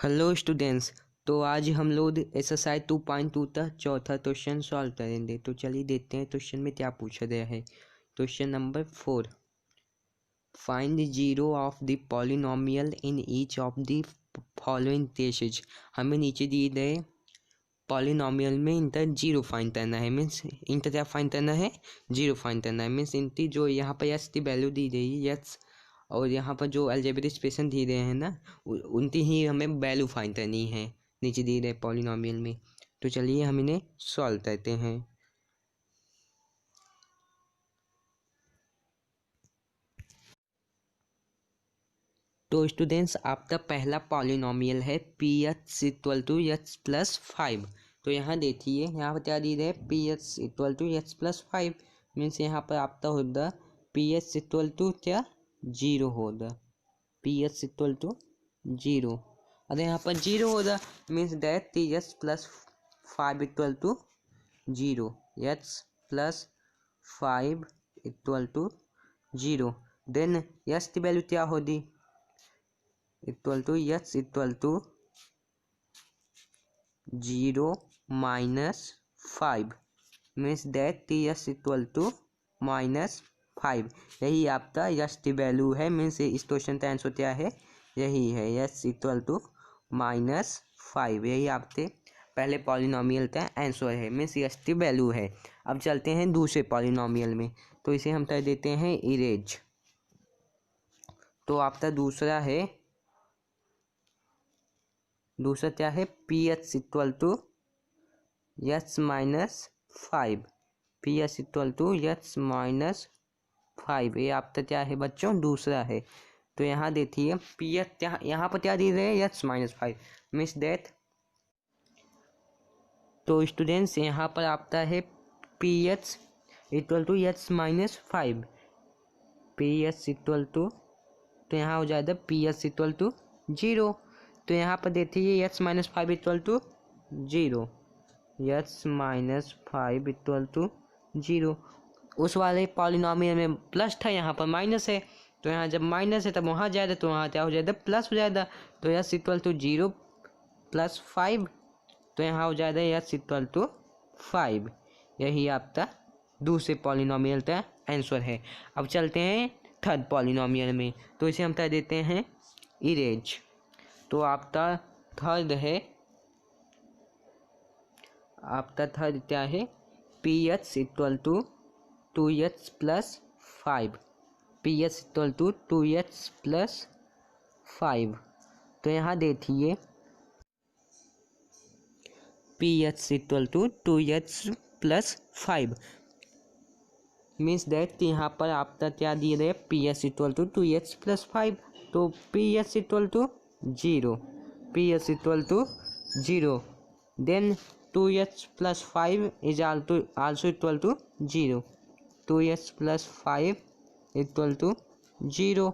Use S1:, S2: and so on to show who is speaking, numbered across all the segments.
S1: Hello students. तो आज हम लोग एक्सरसाइज 2.2 का चौथा क्वेश्चन सॉल्व करेंगे। तो चलिए देखते हैं क्वेश्चन में क्या पूछा गया है। Question number 4, find zero of the polynomial in each of the following cases. हमें नीचे दिए गए पॉलिनोमियल में इनका जीरो फाइंड करना है। मीन्स इनका क्या फाइंड करना है, जीरो फाइंड करना है। मीन्स इनकी जो यहाँ पर यस की वैल्यू दी गई है, यस, और यहाँ पर जो अलजेब्रिक एक्सप्रेशन दी गए हैं ना, उनकी ही हमें वैल्यू फाइंड करनी है नीचे दिए गए पॉलिनोमियल में। तो चलिए हम इन्हें सॉल्व करते हैं। तो स्टूडेंट्स, आपका पहला पॉलिनोमियल है P H equal to H plus 5। तो यहाँ देखिए, यहाँ पर क्या दी है, P H equal to H plus 5। Means यहाँ पर आपका होगा पी एच इक्वल टू क्या, जीरो होगा। P H equal to zero, अरे यहाँ पर जीरो होगा, means that T H plus 5 equal to zero, H plus 5 equal to zero. Then H की वैल्यू क्या होगी, equal to H equal to zero minus 5, means that T H equal to minus 5। यही आपका H की value है। Means इस question का answer क्या है, यही है, एच इक्वल टू माइनस 5। यही आपके पहले पॉलिनोमियल का आंसर है, मीन्स एच की वैल्यू है। अब चलते हैं दूसरे पॉलिनोमियल में। तो इसे हम कर देते हैं इरेज। तो आपका दूसरा क्या है, P H equal to H minus 5, P H equal to H minus 5। ये आपका क्या है बच्चों, दूसरा है। तो यहाँ देखिए पी एच, यहाँ पर क्या दे रहे हैं, एच माइनस 5, मीन्स दैट। तो स्टूडेंट्स, यहाँ पर आपका है P H equal to H minus 5, P H equal to, तो यहाँ हो जाएगा P H equal to zero. तो यहाँ पर देखिए H minus 5 equal to zero, H minus 5 equal to zero. उस वाले पॉलिनोमियल में प्लस था, यहाँ पर माइनस है। तो यहाँ जब माइनस है तब वहाँ जाएगा, तो वहाँ क्या हो जाएगा, प्लस हो जाएगा। तो H equal to zero plus 5, तो यहाँ हो जाएगा एच इक्वल टू 5। यही आपका दूसरे पॉलिनोमियल का आंसर है। अब चलते हैं थर्ड पॉलिनोमियल में। तो इसे हम कर देते हैं इरेज। तो आपका थर्ड क्या है, P H equal to 2h plus 5, P H equal to 2h plus 5। तो यहाँ देखिए P H equal to 2h plus 5, means that यहाँ पर आपका क्या दिए रहे, P H equal to 2h plus 5। तो P H equal to zero, P H equal to zero, then 2h plus 5 is also equal to zero, 2h plus 5 equal to zero.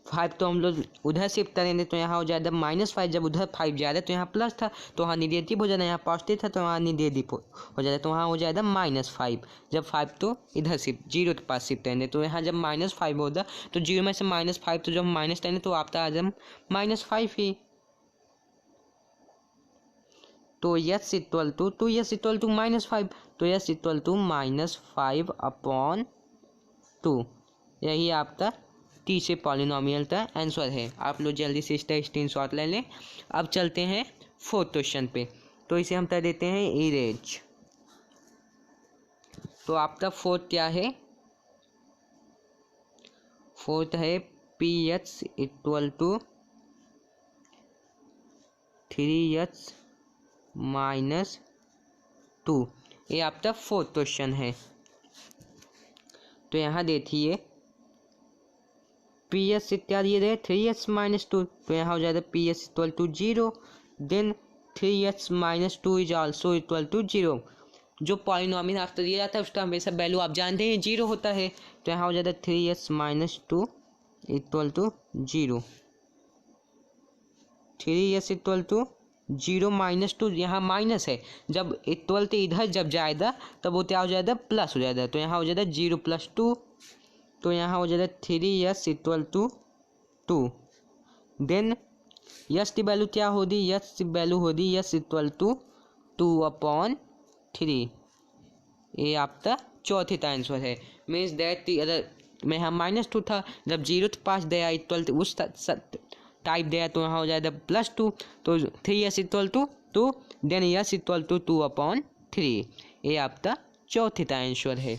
S1: 5 तो हम लोग उधर शिफ्ट करेंगे, तो यहाँ हो जाएगा माइनस 5। जब उधर 5 जा रहा है तो यहाँ प्लस था, तो वहाँ निगेटिव हो जाएगा। यहाँ पॉजिटिव था तो वहाँ निगेटिव हो जाएगा, तो वहाँ हो जाएगा माइनस 5। जब 5 तो इधर शिफ्ट, जीरो के पास शिफ्ट करेंगे, तो यहाँ जब माइनस 5 होगा, तो जीरो में से माइनस 5, तो जब माइनस करेंगे तो आपका आ जाए माइनस 5 ही। तो एच इक्वल टू, तो एच इक्वल टू माइनस 5, तो H equal to minus 5 upon 2। यही आपका तीसरे पॉलिनोमियल का आंसर है। आप लोग जल्दी से इसका स्क्रीनशॉट ले लें। अब चलते हैं फोर्थ क्वेश्चन पे। तो इसे हम कर देते हैं इरेज। तो आपका फोर्थ क्या है, फोर्थ है P H equal to 3h minus 2। ये आपका फोर्थ क्वेश्चन है। तो यहाँ देखिए पी एच क्या दिए रहे, 3h माइनस 2, तो यहाँ हो जाएगा P H equal to zero, then 3h minus 2 is also equal to zero. जो पॉलिनोमियल आफ्टर दिया जाता है उसका हमेशा वैल्यू आप जानते हैं जीरो होता है। तो यहाँ हो जाएगा 3h minus 2 equal to zero, 3h equal to zero minus 2, यहाँ माइनस है, जब इक्वल तो इधर जब जाएगा तब वो क्या हो जाएगा, प्लस हो जाएगा। तो यहाँ हो जाएगा जीरो प्लस 2, तो यहाँ हो जाएगा 3h equal to 2, then S की वैल्यू क्या होगी, यस की वैल्यू होगी यस इक्वल टू 2/3। ये आपका चौथे का आंसर है। मीन्स दैट अगर में यहाँ -2 था, जब 0 के पास दिया इक्वल टू उस टाइप दिया तो यहाँ हो जाएगा +2, तो 3s equal to 2, then S equal to 2/3। ये आपका चौथे का आंसर है।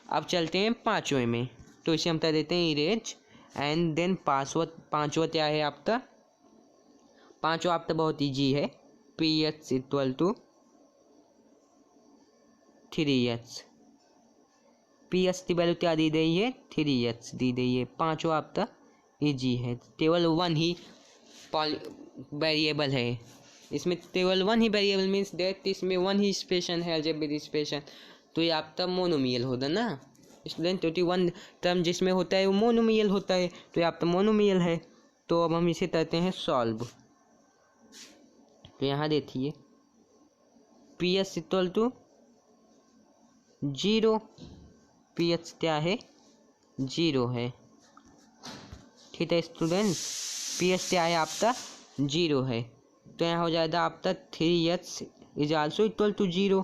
S1: अब चलते हैं पाँचवें में, तो इसे हम कर देते हैं इरेज एंड देन पाँचवा क्या है आपका, पाँचवा आपका बहुत ईजी है, ph equal to 3h। ph की वैल्यू क्या दी गई है, 3h दी गई है। पाँचवा आपका ईजी है, केवल 1 ही वेरिएबल है इसमें, केवल 1 ही वेरिएबल मीन्स दैट इसमें 1 ही एक्सप्रेशन है, अलजेब्रिक एक्सप्रेशन, तो ये आपका मोनोमियल होगा ना स्टूडेंट। 21 टर्म जिसमें होता है वो मोनोमियल होता है, तो ये आपका मोनोमियल है। तो अब हम इसे करते हैं सॉल्व। तो यहाँ देखिए ph इक्वल टू 0, ph क्या है 0 है, ठीक है स्टूडेंट। ph क्या है आपका 0 है, तो यहाँ हो जाएगा आपका 3h is also equal to 0,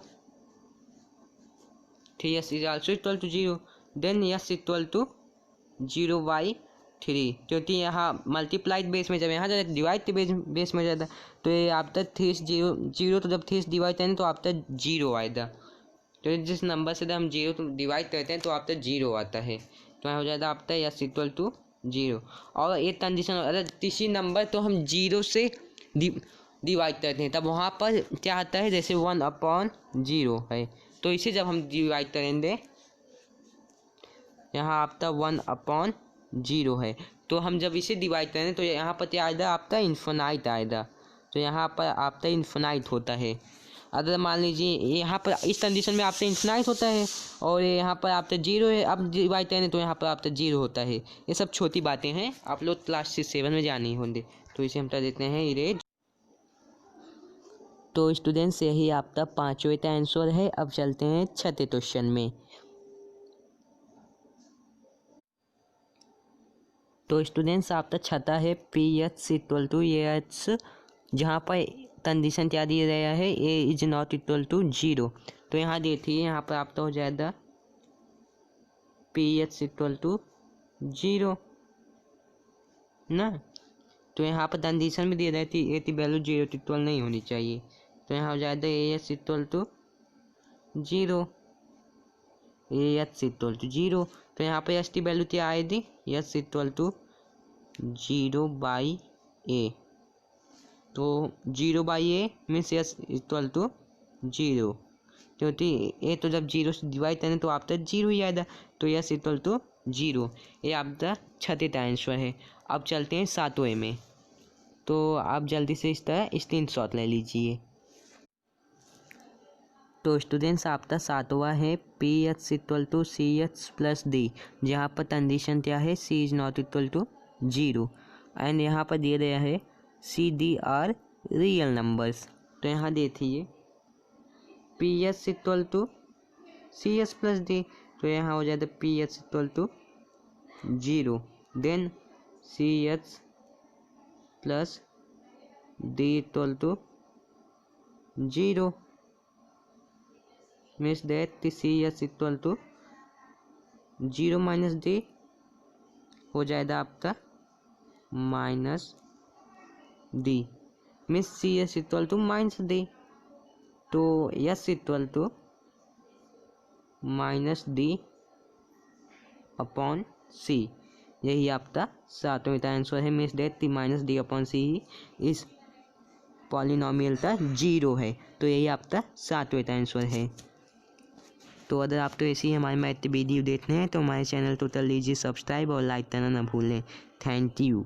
S1: 3h is also equal to 0, then s equal to 0/3, क्योंकि यहाँ मल्टीप्लाइड बेस में जब यहाँ जाता डिवाइड के बेस में जाता, तो ये आपका 3 0 तो जब 3 डिवाइड करें तो आपका 0 आएगा, तो जिस नंबर से जब हम 0 तो डिवाइड करते हैं तो आपका 0 आता है, तो यहाँ हो जाएगा आपका s इक्वल टू 0। और एक कंडीशन, अगर किसी नंबर तो हम 0 से डिवाइड करते हैं तब वहाँ पर क्या आता है, जैसे 1/0 है, तो इसे जब हम डिवाइड करेंगे, यहाँ आपका 1/0 है, तो हम जब इसे डिवाइड करें तो यहाँ पर क्या आएगा आपका इन्फिनाइट आएगा, तो यहाँ पर आपका इन्फिनाइट होता है। अगर मान लीजिए यहाँ पर इस कंडीशन में आपका इन्फिनाइट होता है और यहाँ पर आपका 0 है, अब डिवाइड करें तो यहाँ पर आपका 0 होता है। ये सब छोटी बातें हैं, आप लोग क्लास 7 में जानी होंगे, तो इसे हम कर देते हैं इरेज। तो स्टूडेंट्स यही आपका पाँचवें का आंसर है। अब चलते हैं छठे क्वेश्चन में। तो स्टूडेंट्स आपका छठा है ph इक्वल टू h, जहाँ पर कंडीशन क्या दिया गया है, a is not equal to 0। तो यहाँ देखिए यहाँ पर आपका हो जाएगा ph इक्वल टू 0 ना, तो यहाँ पर कंडीशन भी दिया जाए थी a की वैल्यू 0 इक्वल नहीं होनी चाहिए, तो यहाँ हो जाएगा ah equal to 0, ah equal to 0। तो यहाँ पर s की वैल्यू क्या आएगी, s इक्वल टू 0/a, तो 0/a means s equal to 0, क्योंकि a तो जब 0 से डिवाइड करें तो आपका 0 ही आएगा, तो s इक्वल टू 0। ये आपका छठे का आंसर है। अब चलते हैं सातवें में, तो आप जल्दी से इस तरह स्क्रीनशॉट ले लीजिए। तो स्टूडेंट्स आपका सातवां है ph equal to ch plus d, जहाँ पर कंडीशन क्या है c is not equal to 0 and यहाँ पर दिया गया है c d are real numbers. तो यहाँ देखिए ph equal to ch plus d, तो यहाँ हो जाता है ph equal to 0, then ch plus d equal to 0, means that ch equal to 0 minus d हो जाएगा आपका minus d, means ch equal to minus d, तो s equal to minus d upon c। यही आपका सातवें का answer है, means that minus d upon c इस पॉलिनोमियल का 0 है, तो यही आपका सातवें का आंसर है। तो अगर आपको ऐसी हमारे मैथ वीडियो देखने हैं तो हमारे चैनल को कर लीजिए सब्सक्राइब और लाइक करना ना भूलें। Thank you.